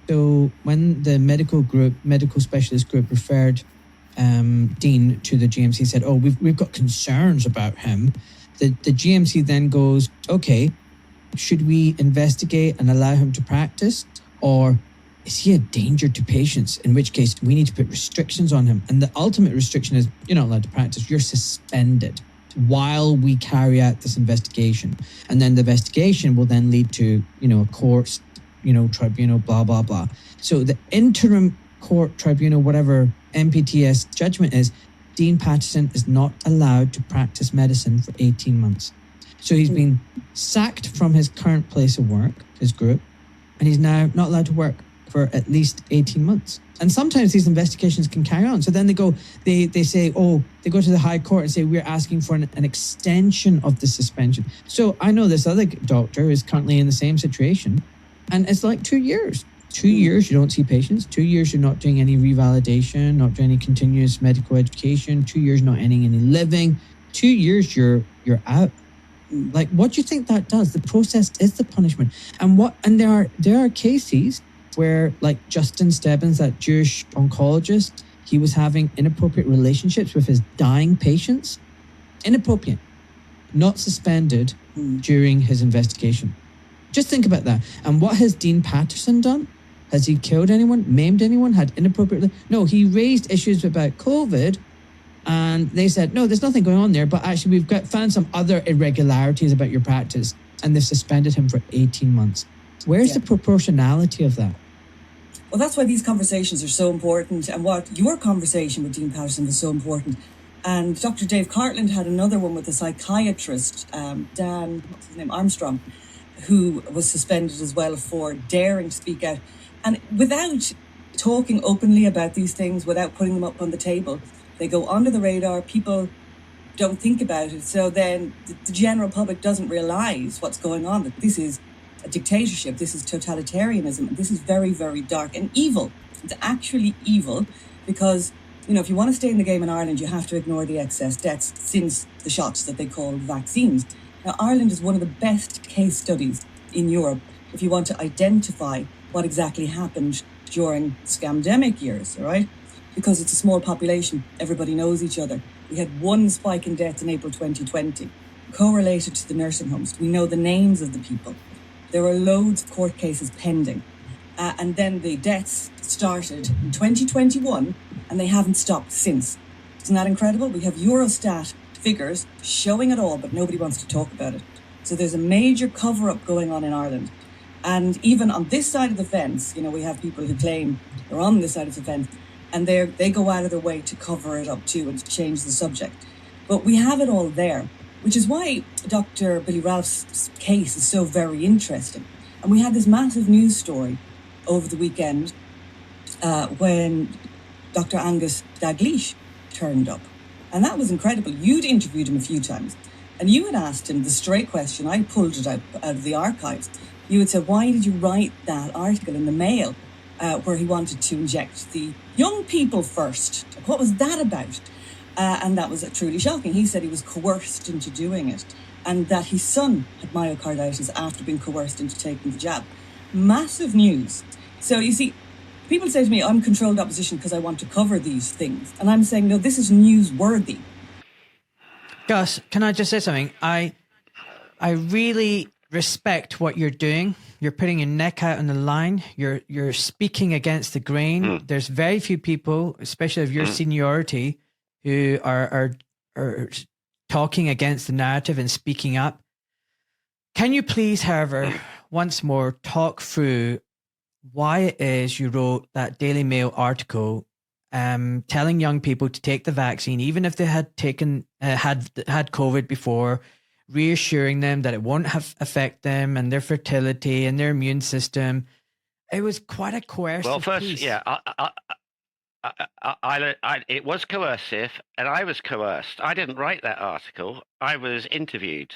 So when the medical specialist group referred Dean to the GMC, said, "Oh, we've got concerns about him." The GMC then goes, "Okay, should we investigate and allow him to practice, or is he a danger to patients? In which case, we need to put restrictions on him." And the ultimate restriction is you're not allowed to practice. You're suspended while we carry out this investigation. And then the investigation will then lead to, a court, tribunal, blah, blah, blah. So the interim court tribunal, whatever MPTS judgment is, Dean Patterson is not allowed to practice medicine for 18 months. So he's been sacked from his current place of work, his group, and he's now not allowed to work for at least 18 months. And sometimes these investigations can carry on. So then they go to the High Court and say, we're asking for an extension of the suspension. So I know this other doctor is currently in the same situation, and it's like 2 years. 2 years you don't see patients. 2 years you're not doing any revalidation, not doing any continuous medical education. 2 years not earning any living. 2 years you're out. Like, what do you think that does? The process is the punishment. And there are cases where, like Justin Stebbins, that Jewish oncologist, he was having inappropriate relationships with his dying patients. Inappropriate. Not suspended during his investigation. Just think about that. And what has Dean Patterson done? Has he killed anyone, maimed anyone, had inappropriate... No, he raised issues about COVID, and they said, no, there's nothing going on there, but actually we've found some other irregularities about your practice, and they've suspended him for 18 months. Where's the proportionality of that? Well, that's why these conversations are so important, and what your conversation with Dean Patterson was so important. And Dr. Dave Cartland had another one with a psychiatrist, Dan, what's his name, Armstrong, who was suspended as well for daring to speak out. And without talking openly about these things, without putting them up on the table, they go under the radar. People don't think about it. So then the general public doesn't realize what's going on, that this is a dictatorship, this is totalitarianism, and this is very, very dark and evil. It's actually evil because, if you want to stay in the game in Ireland, you have to ignore the excess deaths since the shots that they call vaccines. Now, Ireland is one of the best case studies in Europe if you want to identify what exactly happened during scamdemic years, all right? Because it's a small population, everybody knows each other. We had one spike in deaths in April 2020, correlated to the nursing homes. We know the names of the people. There were loads of court cases pending. And then the deaths started in 2021, and they haven't stopped since. Isn't that incredible? We have Eurostat figures showing it all, but nobody wants to talk about it. So there's a major cover-up going on in Ireland. And even on this side of the fence, we have people who claim they're on this side of the fence, and they go out of their way to cover it up too and to change the subject. But we have it all there, which is why Dr. Billy Ralph's case is so very interesting. And we had this massive news story over the weekend when Dr. Angus Dalgleish turned up. And that was incredible. You'd interviewed him a few times, and you had asked him the straight question. I pulled it out of the archives. You had said, why did you write that article in the Mail where he wanted to inject the young people first? What was that about? And that was truly shocking. He said he was coerced into doing it, and that his son had myocarditis after being coerced into taking the jab. Massive news. So you see, people say to me, I'm controlled opposition because I want to cover these things. And I'm saying, no, this is newsworthy. Gus, can I just say something? I really respect what you're doing. You're putting your neck out on the line. You're speaking against the grain. There's very few people, especially of your seniority, who are talking against the narrative and speaking up. Can you please, however, once more talk through why it is you wrote that Daily Mail article telling young people to take the vaccine, even if they had taken had COVID before, reassuring them that it won't affect them and their fertility and their immune system. It was quite a coercive Well, first, piece. yeah, it was coercive, and I was coerced. I didn't write that article. I was interviewed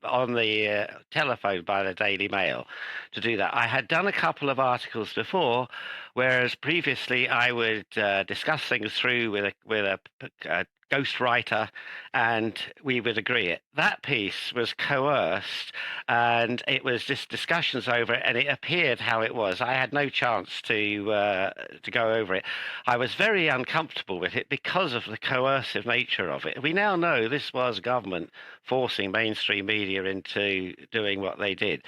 on the telephone by the Daily Mail to do that. I had done a couple of articles before, whereas previously I would discuss things through with a ghostwriter, and we would agree it. That piece was coerced, and it was just discussions over it, and it appeared how it was. I had no chance to go over it. I was very uncomfortable with it because of the coercive nature of it. We now know this was government forcing mainstream media into doing what they did.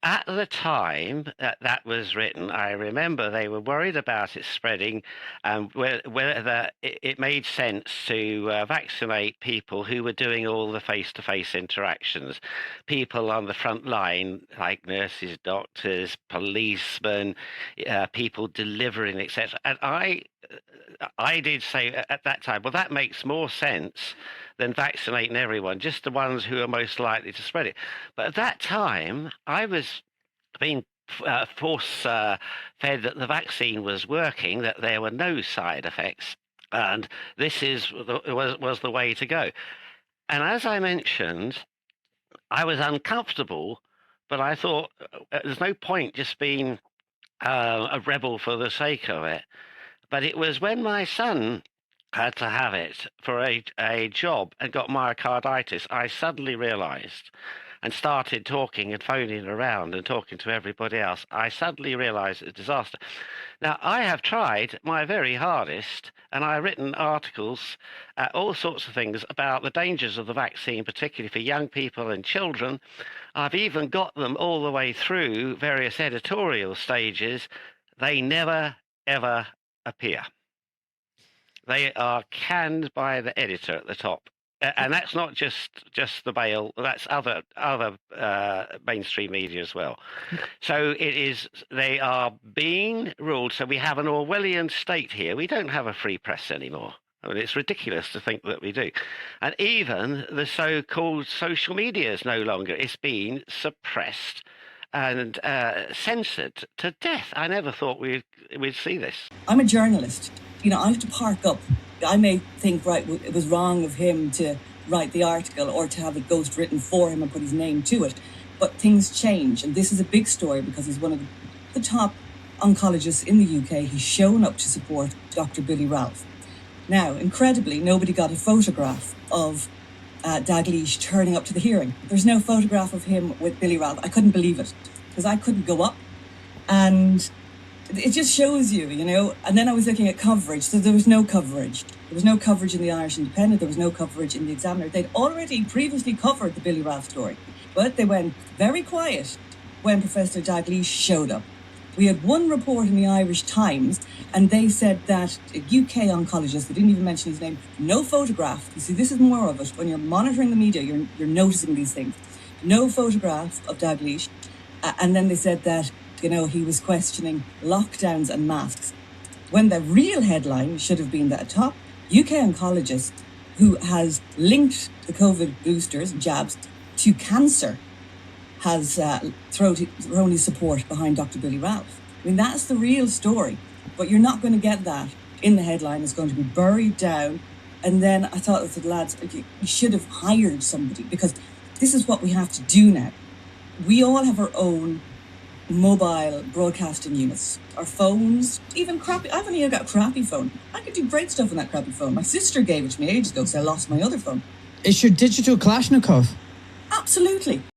At the time that was written, I remember they were worried about it spreading and whether it made sense to vaccinate people who were doing all the face-to-face interactions, people on the front line like nurses, doctors, policemen, people delivering, etc. And I did say at that time, well, that makes more sense than vaccinating everyone, just the ones who are most likely to spread it. But at that time, I was being force-fed that the vaccine was working, that there were no side effects, and this was the way to go. And as I mentioned, I was uncomfortable, but I thought there's no point just being a rebel for the sake of it. But it was when my son had to have it for a job and got myocarditis, I suddenly realized and started talking and phoning around and talking to everybody else. I suddenly realized it's a disaster. Now, I have tried my very hardest, and I've written articles, all sorts of things about the dangers of the vaccine, particularly for young people and children. I've even got them all the way through various editorial stages. They never, ever appear. They are canned by the editor at the top, and that's not just the Mail. That's other mainstream media as well. So it is. They are being ruled. So we have an Orwellian state here. We don't have a free press anymore. I mean, it's ridiculous to think that we do. And even the so-called social media is no longer. It's been suppressed and censored to death. I never thought we'd see this. I'm a journalist. You know, I have to park up. I may think, right, it was wrong of him to write the article or to have it ghost written for him and put his name to it. But things change. And this is a big story because he's one of the top oncologists in the UK. He's shown up to support Dr. Billy Ralph. Now, incredibly, nobody got a photograph of Dalgleish turning up to the hearing. There's no photograph of him with Billy Ralph. I couldn't believe it because I couldn't go up. And it just shows you, you know. And then I was looking at coverage. So there was no coverage. There was no coverage in the Irish Independent. There was no coverage in the Examiner. They'd already previously covered the Billy Ralph story. But they went very quiet when Professor Dalgleish showed up. We had one report in the Irish Times, and they said that a UK oncologist, they didn't even mention his name, no photograph. You see, this is more of it. When you're monitoring the media, you're noticing these things. No photograph of Dalgleish. And then they said that, you know, he was questioning lockdowns and masks. When the real headline should have been that a top UK oncologist who has linked the COVID boosters, jabs, to cancer has thrown his support behind Dr. Billy Ralph. I mean, that's the real story. But you're not going to get that in the headline. It's going to be buried down. And then I thought to the lads, you should have hired somebody because this is what we have to do now. We all have our own mobile broadcasting units. Our phones, even crappy. I've only got a crappy phone. I could do great stuff on that crappy phone. My sister gave it to me ages ago because I lost my other phone. It's your digital Kalashnikov. Absolutely.